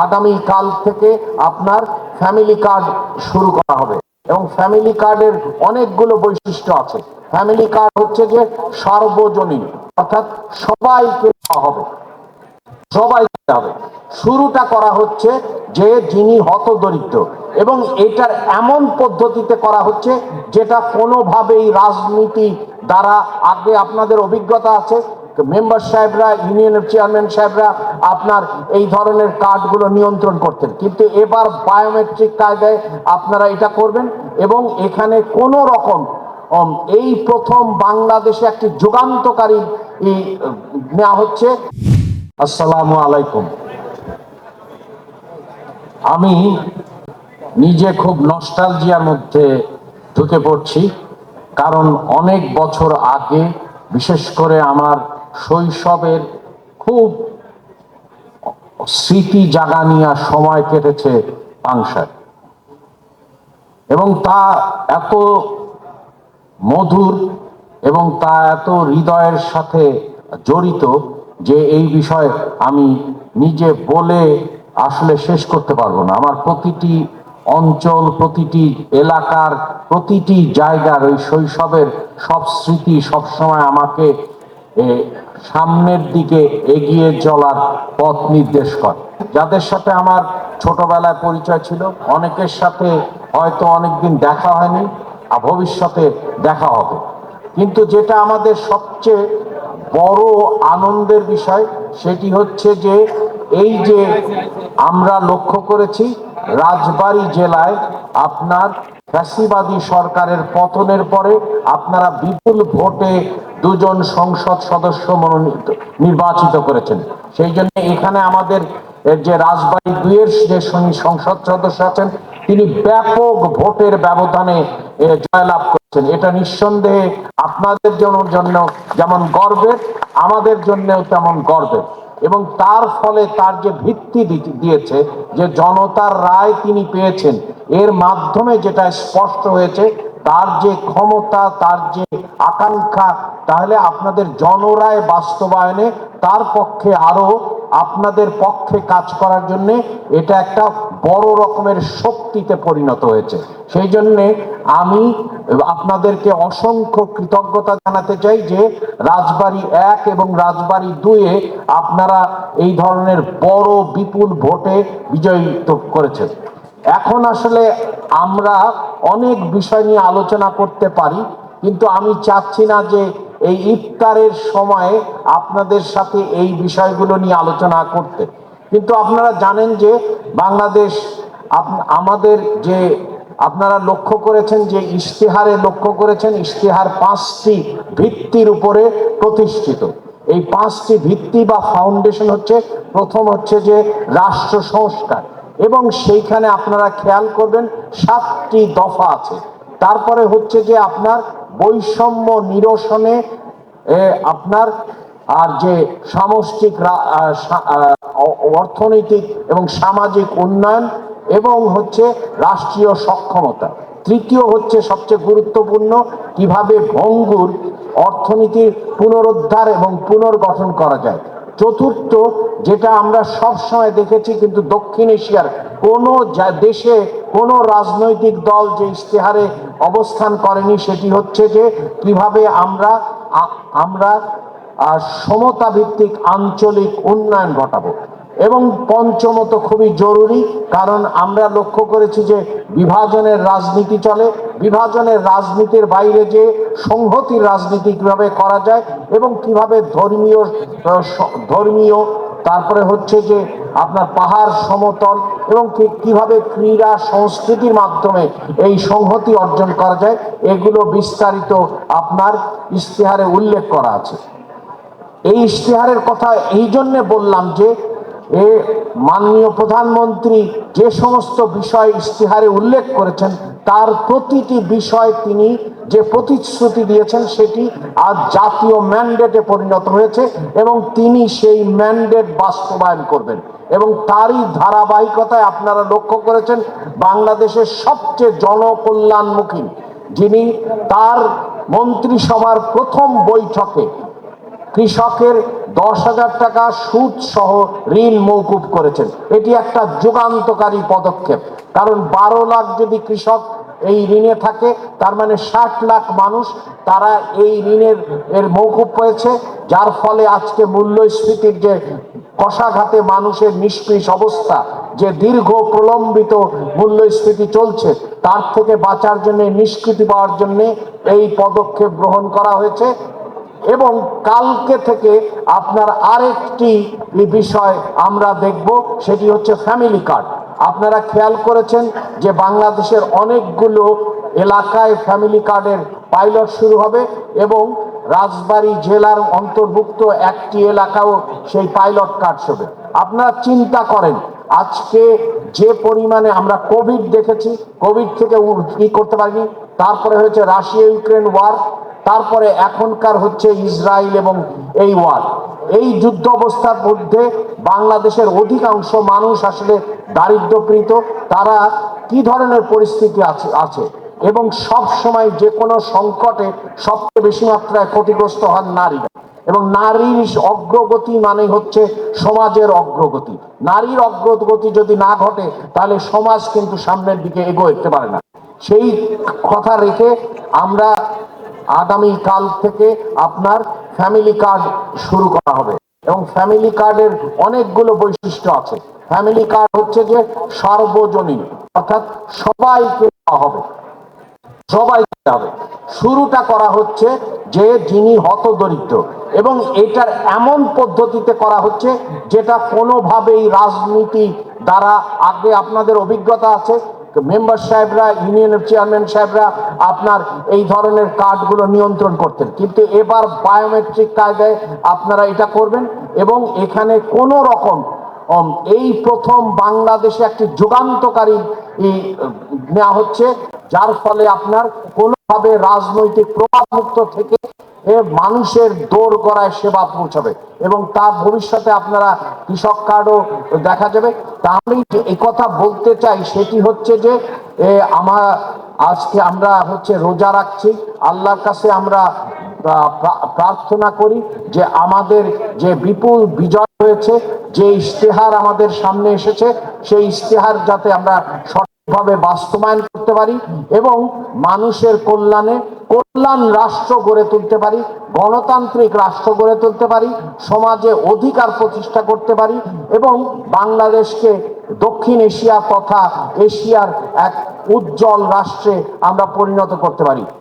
আগামী কাল থেকে আপনার ফ্যামিলি কার্ড শুরু করা হবে এবং ফ্যামিলি কার্ডের অনেকগুলো বৈশিষ্ট্য আছে। ফ্যামিলি কার্ড হচ্ছে যে সার্বজনীন, অর্থাৎ সবাইকে দেওয়া হবে, সবাইকে হবে। শুরুটা করা হচ্ছে যে যিনি হতদরিদ্র, এবং এটার এমন পদ্ধতিতে করা হচ্ছে যেটা কোনোভাবেই রাজনীতি দ্বারা, আগে আপনাদের অভিজ্ঞতা আছে, মেম্বার সাহেবরা, ইউনিয়নের চেয়ারম্যান সাহেবরা আপনার এই ধরনের কার্ডগুলো নিয়ন্ত্রণ করতেন, কিন্তু এবার বায়োমেট্রিক কায়দায় আপনারা এটা করবেন এবং এখানে কোনো রকম এই প্রথম বাংলাদেশে একটি যুগান্তকারী নেওয়া হচ্ছে। আসসালামু আলাইকুম। আমি নিজে খুব নস্টালজিয়ার মধ্যে ঢুকে পড়ছি, কারণ অনেক বছর আগে, বিশেষ করে আমার শৈশবের খুব স্মৃতি জাগানিয়া সময় কেটেছে পাংশায়, এবং তা এত মধুর এবং তা এত হৃদয়ের সাথে জড়িত যে এই বিষয়ে আমি নিজে বলে আসলে শেষ করতে পারবো না। আমার প্রতিটি অঞ্চল, প্রতিটি এলাকার, প্রতিটি জায়গার ওই শৈশবের সব স্মৃতি সবসময় আমাকে সামনের দিকে এগিয়ে চলার পথ নির্দেশ করে। যাদের সাথে আমার ছোটবেলায় পরিচয় ছিল, অনেকের সাথে হয়তো অনেকদিন দেখা হয়নি, আর ভবিষ্যতে দেখা হবে, কিন্তু যেটা আমাদের সবচেয়ে বড় আনন্দের বিষয় সেটি হচ্ছে যে এই যে আমরা লক্ষ্য করেছি রাজবাড়ী জেলায় আপনার ফ্যাসিবাদী সরকারের পতনের পরে আপনারা বিপুল ভোটে দুজন সংসদ সদস্য মনোনীত নির্বাচিত করেছেন। সেই জন্য এখানে আমাদের যে রাজবাড়ী 2-এর যে সংসদ সদস্য আছেন তিনি ব্যাপক ভোটের ব্যবধানে জয়লাভ করেছেন। এটা নিঃসন্দেহে আপনাদের জন্য যেমন গর্বের, আমাদের জন্যও তেমন গর্বের, এবং তার ফলে তার যে ভিত্তি দিয়েছে যে জনতার রায় তিনি পেয়েছেন, এর মাধ্যমে যেটা স্পষ্ট হয়েছে তার যে ক্ষমতা, তার যে আকাঙ্ক্ষা, তাহলে আপনাদের জনরায় বাস্তবায়নে তার পক্ষে আরো আপনাদের পক্ষে কাজ করার জন্য এটা একটা বড় রকমের শক্তিতে পরিণত হয়েছে। সেই জন্যে আমি আপনাদেরকে অসংখ্য কৃতজ্ঞতা জানাতে চাই যে রাজবাড়ী 1 এবং রাজবাড়ী 2-এ আপনারা এই ধরনের বড় বিপুল ভোটে বিজয়িত করেছেন। এখন আসলে আমরা অনেক বিষয় নিয়ে আলোচনা করতে পারি, কিন্তু আমি চাচ্ছি না যে এই ইফতারের সময়ে আপনাদের সাথে এই বিষয়গুলো নিয়ে আলোচনা করতে। কিন্তু আপনারা জানেন যে বাংলাদেশ আমাদের যে আপনারা লক্ষ্য করেছেন যে ইশতেহারে লক্ষ্য করেছেন, ইশতেহার 5টি ভিত্তির উপরে প্রতিষ্ঠিত। এই 5টি ভিত্তি বা ফাউন্ডেশন হচ্ছে, প্রথম হচ্ছে যে রাষ্ট্র সংস্কার, এবং সেইখানে আপনারা খেয়াল করবেন 7টি দফা আছে। তারপরে হচ্ছে যে আপনার বৈষম্য নিরসনে আপনার আর যে সামষ্টিক অর্থনৈতিক এবং সামাজিক উন্নয়ন, এবং হচ্ছে রাষ্ট্রীয় সক্ষমতা। তৃতীয় হচ্ছে সবচেয়ে গুরুত্বপূর্ণ, কিভাবে ভঙ্গুর অর্থনীতির পুনরুদ্ধার এবং পুনর্গঠন করা যায়। চতুর্থ, যেটা আমরা সব সময় দেখেছি কিন্তু দক্ষিণ এশিয়ার কোনো দেশে কোনো রাজনৈতিক দল যে ইশতেহারে অবস্থান করেনি, সেটি হচ্ছে যে কিভাবে আমরা সমতা ভিত্তিক আঞ্চলিক উন্নয়ন ঘটাবো। এবং পঞ্চমত খুবই জরুরি, কারণ আমরা লক্ষ্য করেছি যে বিভাজনের রাজনীতি চলে, বিভাজনের রাজনীতির বাইরে যে সংহতির রাজনীতি কিভাবে করা যায়, এবং কিভাবে ধর্মীয় তারপরে হচ্ছে যে আপনার পাহাড় সমতল, এবং কিভাবে ক্রীড়া সংস্কৃতির মাধ্যমে এই সংহতি অর্জন করা যায়, এগুলো বিস্তারিত আপনার ইশতেহারে উল্লেখ করা আছে। এই ইশতেহারের কথা এই জন্যে বললাম যে মাননীয় প্রধানমন্ত্রী যে সমস্ত বিষয় ইশতেহারে উল্লেখ করেছেন তার প্রতিটি বিষয় তিনি যে প্রতিশ্রুতি দিয়েছেন সেটি আজ জাতীয় ম্যান্ডেটে পরিণত হয়েছে, এবং তিনি সেই ম্যান্ডেট বাস্তবায়ন করবেন। এবং তারই ধারাবাহিকতায় আপনারা লক্ষ্য করেছেন বাংলাদেশের সবচেয়ে জনকল্যাণমুখী যিনি, তার মন্ত্রিসভার প্রথম বৈঠকে কৃষকের 10,000 টাকা সুদ সহ ঋণ মওকুফ করেছেন। এটি একটা যুগান্তকারী পদক্ষেপ, কারণ 12 লাখ যদি কৃষক এই ঋণে থাকে, তার মানে 60 লাখ মানুষ তারা এই ঋণের মওকুফ হয়েছে, যার ফলে আজকে মূল্যস্ফীতির যে কষাঘাতে মানুষের নিষ্ক্রিয় অবস্থা, যে দীর্ঘ প্রলম্বিত মূল্যস্ফীতি চলছে, তার থেকে বাঁচার জন্য, নিষ্কৃতি পাওয়ার জন্য এই পদক্ষেপ গ্রহণ করা হয়েছে। এবং কালকে থেকে আপনার আরেকটি বিষয় আমরা দেখব, সেটি হচ্ছে ফ্যামিলি কার্ড। আপনারা খেয়াল করেছেন যে বাংলাদেশের অনেকগুলো এলাকায় ফ্যামিলি কার্ডের পাইলট শুরু হবে এবং রাজবাড়ী জেলার অন্তর্ভুক্ত একটি এলাকাও সেই পাইলট কার্ড হবে। আপনারা চিন্তা করেন, আজকে যে পরিমাণে আমরা কোভিড দেখেছি, কোভিড থেকে কি করতে পারিনি, তারপরে হয়েছে রাশিয়া ইউক্রেন ওয়ার, তারপরে এখনকার হচ্ছে ইসরায়েল এবং এই ওয়ার। এই যুদ্ধ অবস্থার মধ্যে বাংলাদেশের অধিকাংশ মানুষ আসলে দারিদ্র্যপীড়িত। তারা কি ধরনের পরিস্থিতি আছে এবং সব সময় যে কোনো সংকটে সবচেয়ে বেশি মাত্রায় ক্ষতিগ্রস্ত হন নারীরা। এবং নারীর অগ্রগতি মানে হচ্ছে সমাজের অগ্রগতি। নারীর অগ্রগতি যদি না ঘটে, তাহলে সমাজ কিন্তু সামনের দিকে এগোতে পারে না। সেই কথা রেখে আমরা আগামী কাল থেকে আপনার ফ্যামিলি কার্ড শুরু করা হবে এবং ফ্যামিলি কার্ডের অনেকগুলো বৈশিষ্ট্য আছে। ফ্যামিলি কার্ড হচ্ছে যে সার্বজনীন, অর্থাৎ সবাইকে দেওয়া হবে, সবাইকে হবে। শুরুটা করা হচ্ছে যে যিনি হতদরিদ্র, এবং এটার এমন পদ্ধতিতে করা হচ্ছে যেটা কোনোভাবেই রাজনীতি দ্বারা, আগে আপনাদের অভিজ্ঞতা আছে, মেম্বার সাহেবরা, ইউনিয়নের চেয়ারম্যান সাহেবরা আপনার এই ধরনের কার্ডগুলো নিয়ন্ত্রণ করতেন, কিন্তু এবার বায়োমেট্রিক কায়দায় আপনারা এটা করবেন। এবং এখানে কোনো রকম এই প্রথম বাংলাদেশে একটি যুগান্তকারী নেওয়া হচ্ছে, যার ফলে আপনার কোনোভাবে রাজনৈতিক প্রভাবমুক্ত থেকে মানুষের দৌড় গড়ায় সেবা পৌঁছাবে এবং তার ভবিষ্যতে আপনারা কৃষক কার্ডও দেখা যাবে। তাহলেই এই কথা বলতে চাই, সেটি হচ্ছে যে আজকে আমরা হচ্ছে রোজা রাখছি, আল্লাহর কাছে আমরা প্রার্থনা করি যে আমাদের যে বিপুল বিজয় হয়েছে, যে ইশতেহার আমাদের সামনে এসেছে, সেই ইশতেহার যাতে আমরা সঠিকভাবে বাস্তবায়ন করতে পারি এবং মানুষের কল্যাণ রাষ্ট্র গড়ে তুলতে পারি, গণতান্ত্রিক রাষ্ট্র গড়ে তুলতে পারি, সমাজে অধিকার প্রতিষ্ঠা করতে পারি এবং বাংলাদেশকে দক্ষিণ এশিয়া তথা এশিয়ার এক উজ্জ্বল রাষ্ট্রে আমরা পরিণত করতে পারি।